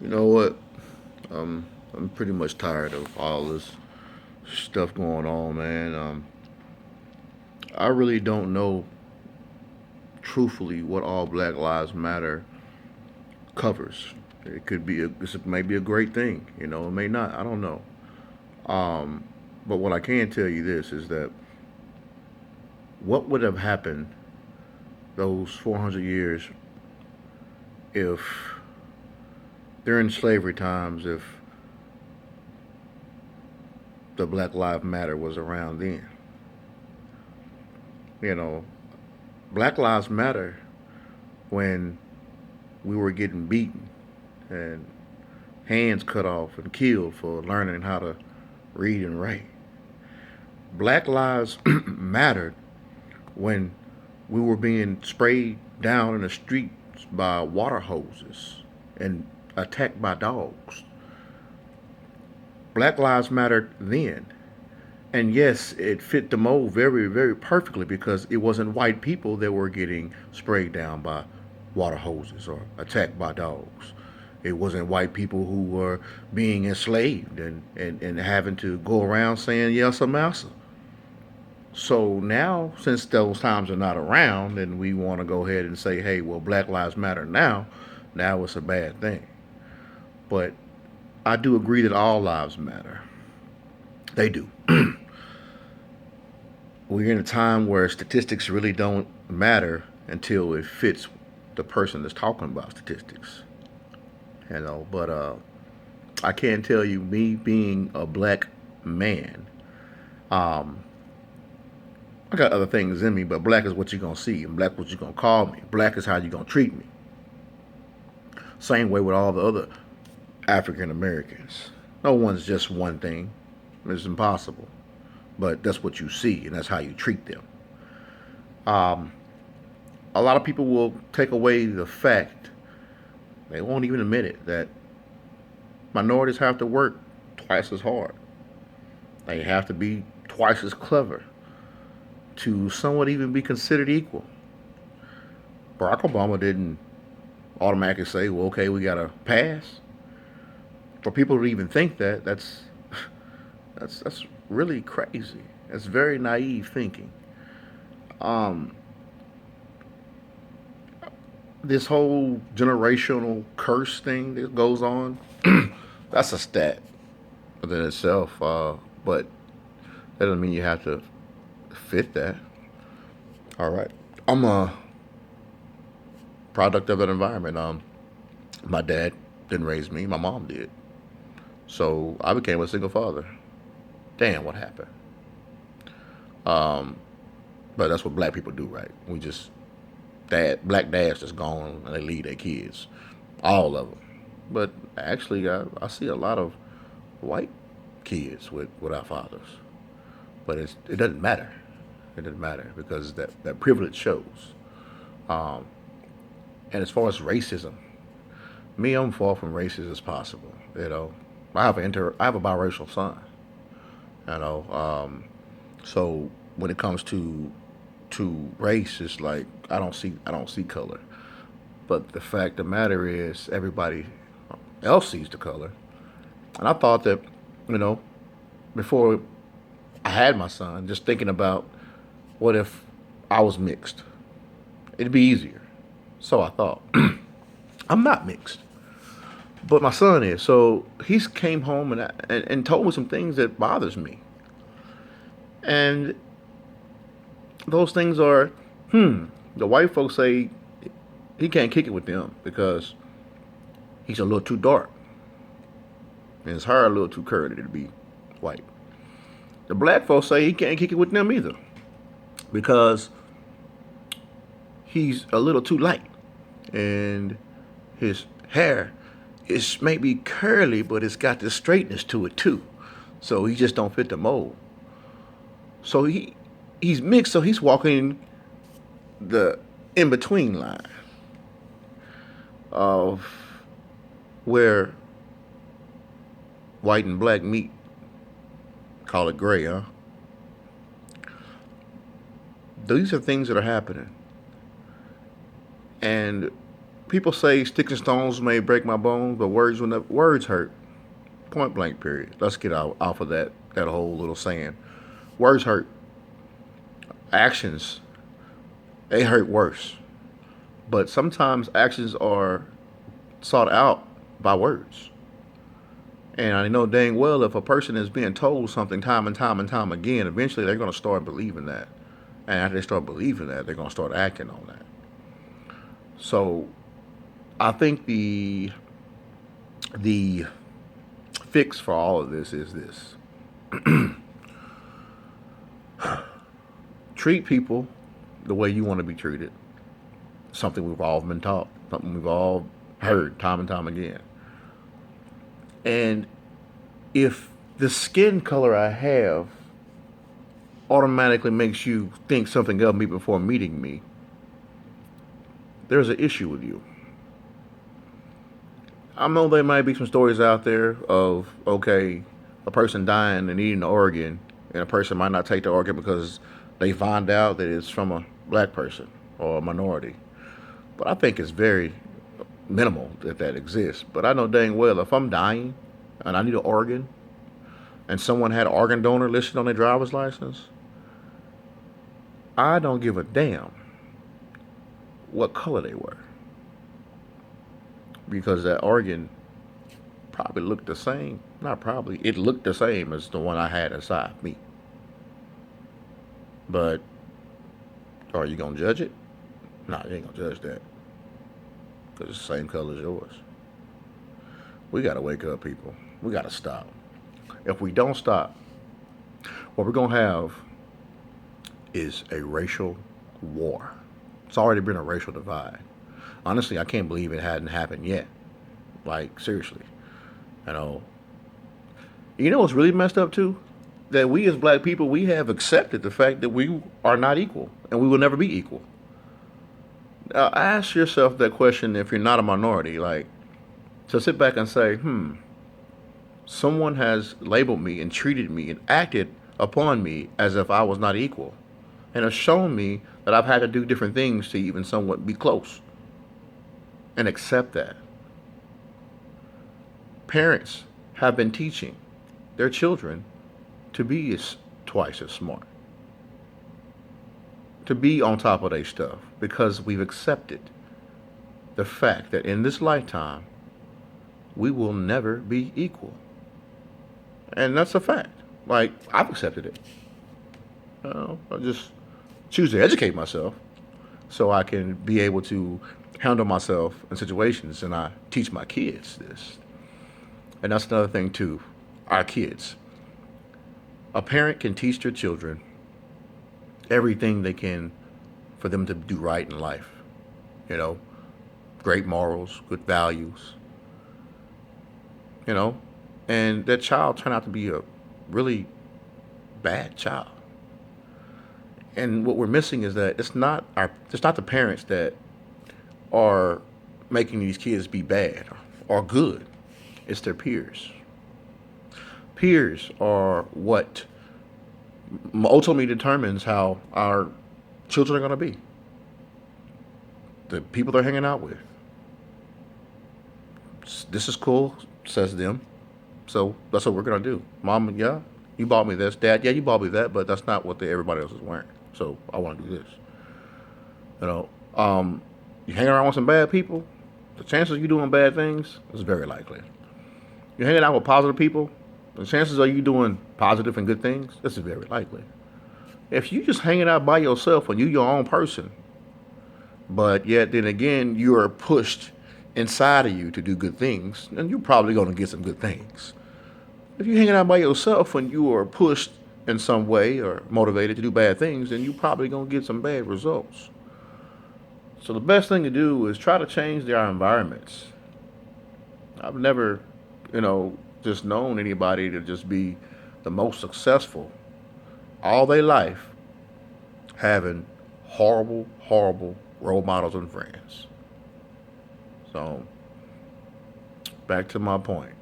You know what? I'm pretty much tired of all this stuff going on, man. I really don't know, truthfully, what all Black Lives Matter covers. It could be, this may be a great thing. It may not. I don't know. Um, but what I can tell you this is that what would have happened those 400 years if during slavery times, if the Black Lives Matter was around then? You know, Black Lives Matter when we were getting beaten and hands cut off and killed for learning how to read and write. Black lives mattered when we were being sprayed down in the streets by water hoses and attacked by dogs. Black lives mattered then. And yes, it fit the mold very, very perfectly because it wasn't white people that were getting sprayed down by water hoses or attacked by dogs. It wasn't white people who were being enslaved and having to go around saying yes or massa. So now, since those times are not around, and we want to go ahead and say, hey, well, Black Lives Matter now it's a bad thing. But I do agree that all lives matter. They do. We're in a time where statistics really don't matter until it fits the person that's talking about statistics. But I can tell you, me being a black man, um, I got other things in me, but black is what you're gonna see, and black is what you're gonna call me. Black is how you're gonna treat me. Same way with all the other African Americans. No one's just one thing. It's impossible. But that's what you see, and that's how you treat them. Um, a lot of people will take away the fact, they won't even admit it, that minorities have to work twice as hard. They have to be twice as clever to somewhat even be considered equal. Barack Obama didn't automatically say, well, okay, we got to pass. For people to even think that, that's really crazy. That's very naive thinking. Um, this whole generational curse thing that goes on, that's a stat within itself. But that doesn't mean you have to fit that. All right. I'm a product of that environment. My dad didn't raise me. My mom did. So I became a single father. Damn, what happened? Um, but that's what black people do, right? We just black dads just gone and they leave their kids, all of them. But actually, I see a lot of white kids with our fathers. But it doesn't matter. It doesn't matter because that privilege shows. Um, and as far as racism, me, I'm far from racist as possible. I have a biracial son. You know, so when it comes to race, it's like I don't see color. But the fact of the matter is, everybody else sees the color. And I thought that, you know, before I had my son, just thinking about what if I was mixed, it'd be easier. So I thought. I'm not mixed, but my son is. So he's came home and told me some things that bothers me, and those things are, the white folks say he can't kick it with them because he's a little too dark and his hair a little too curly to be white. The black folks say he can't kick it with them either because he's a little too light and his hair is maybe curly, but it's got the straightness to it too. So he just don't fit the mold. So he's mixed, so he's walking the in between line of where white and black meet. Call it gray, huh? These are things that are happening, and People say sticks and stones may break my bones, but words will never, words hurt. Point blank. Period. Let's get out off of that whole little saying. Words hurt. Actions, they hurt worse. But sometimes actions are sought out by words. And I know dang well if a person is being told something time and time and time again, eventually they're going to start believing that. And after they start believing that, they're going to start acting on that. So I think the fix for all of this is this: treat people the way you want to be treated. Something we've all been taught, something we've all heard time and time again. And if the skin color I have automatically makes you think something of me before meeting me, there's an issue with you. I know there might be some stories out there of, okay, a person dying and eating an organ, and a person might not take the organ because they find out that it's from a black person or a minority. But I think it's very minimal that that exists. But I know dang well if I'm dying and I need an organ and someone had an organ donor listed on their driver's license, I don't give a damn what color they were, because that organ probably looked the same. Not probably, it looked the same as the one I had inside me. But are you gonna judge it? Nah, you ain't gonna judge that because it's the same color as yours. We gotta wake up, people. We gotta stop. If we don't stop, what we're gonna have is a racial war. It's already been a racial divide. Honestly, I can't believe it hadn't happened yet. Like, seriously. You know, you know what's really messed up too? That we as black people, we have accepted the fact that we are not equal and we will never be equal. Now, ask yourself that question if you're not a minority. Like, to sit back and say, someone has labeled me and treated me and acted upon me as if I was not equal, and has shown me that I've had to do different things to even somewhat be close, and accept that. Parents have been teaching their children to be twice as smart, to be on top of their stuff, because we've accepted the fact that in this lifetime we will never be equal. And that's a fact. Like, I've accepted it. I just choose to educate myself so I can be able to handle myself in situations, and I teach my kids this. And that's another thing too. Our kids. A parent can teach their children everything they can for them to do right in life. You know, great morals, good values. You know, and that child turned out to be a really bad child. And what we're missing is that it's not the parents that are making these kids be bad or good. It's their peers. Peers are what ultimately determines how our children are going to be. The people they're hanging out with. This is cool, says them. So that's what we're going to do. Mom, yeah, you bought me this. Dad, yeah, you bought me that, but that's not what everybody else is wearing. So I want to do this. You know, you hang around with some bad people, the chances of you doing bad things is very likely. You're hanging out with positive people, the chances of you doing positive and good things, this is very likely. If you just hanging out by yourself and you your own person, but yet then again you are pushed inside of you to do good things, then you're probably going to get some good things. If you're hanging out by yourself and you are pushed in some way or motivated to do bad things, then you're probably going to get some bad results. So the best thing to do is try to change their environments. I've never, just known anybody to just be the most successful all their life having horrible, horrible role models and friends. So, back to my point.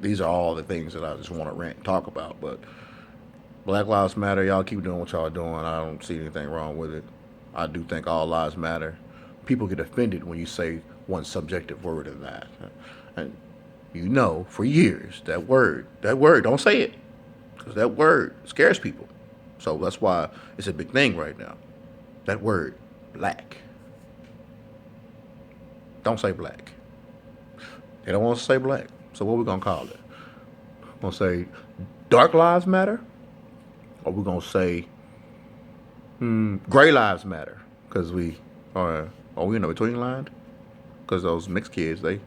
These are all the things that I just want to rant and talk about. But Black Lives Matter, y'all keep doing what y'all doing. I don't see anything wrong with it. I do think all lives matter. people get offended when you say one subjective word in that. And you know, for years, that word, don't say it, because that word scares people. So that's why it's a big thing right now. That word, black. Don't say black. They don't want to say black. So what we gonna call it? We're gonna say Dark Lives Matter, or we're gonna say Gray Lives Matter, because are we in the between line? Because those mixed kids, they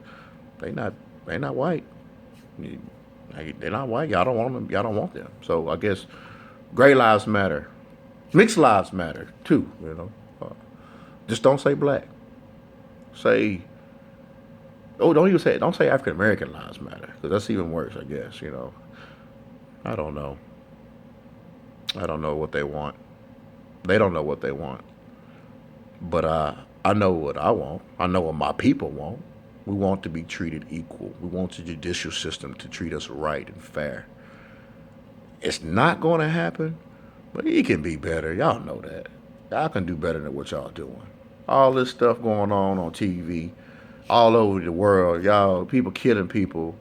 not they not white. They're not white. Y'all don't want them. Y'all don't want them. So I guess Gray Lives Matter, mixed lives matter too. Just don't say black. Say don't even say, don't say African American lives matter, because that's even worse. I guess I don't know. I don't know what they want. They don't know what they want. But I know what I want. I know what my people want. We want to be treated equal. We want the judicial system to treat us right and fair. It's not going to happen, but it can be better. Y'all know that. Y'all can do better than what y'all doing. All this stuff going on TV, all over the world. Y'all, people killing people.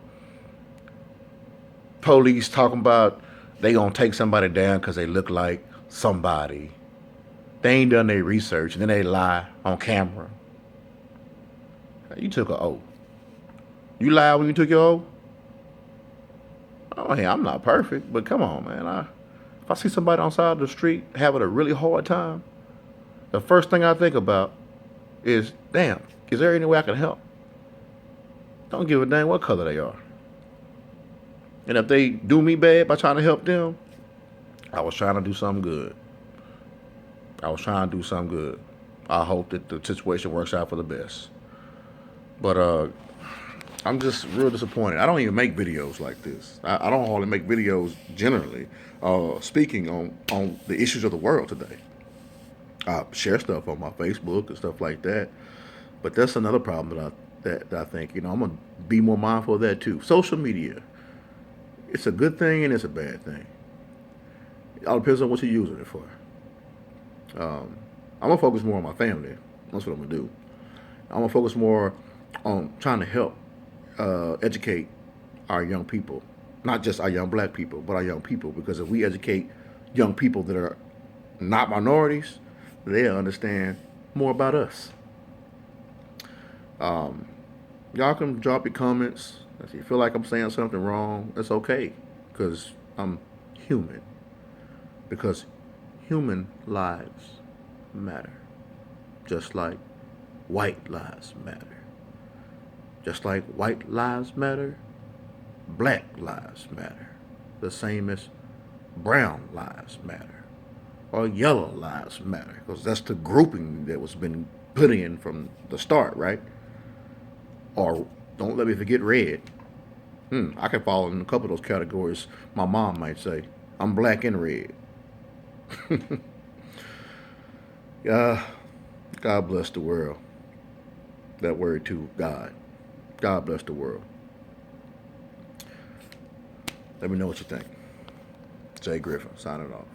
Police talking about they gonna take somebody down because they look like somebody. They ain't done their research, and then they lie on camera. You took an oath. You lied when you took your oath? Oh, hey, I'm not perfect, but come on, man. If I see somebody on the side of the street having a really hard time, the first thing I think about is, damn, is there any way I can help? Don't give a damn what color they are. And if they do me bad by trying to help them, I was trying to do something good. I hope that the situation works out for the best. But I'm just real disappointed. I don't even make videos like this. I don't hardly make videos generally speaking on the issues of the world today. I share stuff on my Facebook and stuff like that. But that's another problem that I think, I'm going to be more mindful of that too. Social media, it's a good thing and it's a bad thing. It all depends on what you're using it for. I'm going to focus more on my family. That's what I'm going to do. I'm going to focus more on trying to help educate our young people. Not just our young black people, but our young people. Because if we educate young people that are not minorities, they'll understand more about us. Y'all can drop your comments. If you feel like I'm saying something wrong, it's okay. Because I'm human. Because human lives matter. Just like white lives matter. Just like white lives matter, black lives matter. The same as brown lives matter. Or yellow lives matter. Because that's the grouping that was been put in from the start, right? Or don't let me forget red. I can fall in a couple of those categories. My mom might say, I'm black and red. God bless the world. That word too, God. God bless the world. Let me know what you think. Jay Griffin, signing off.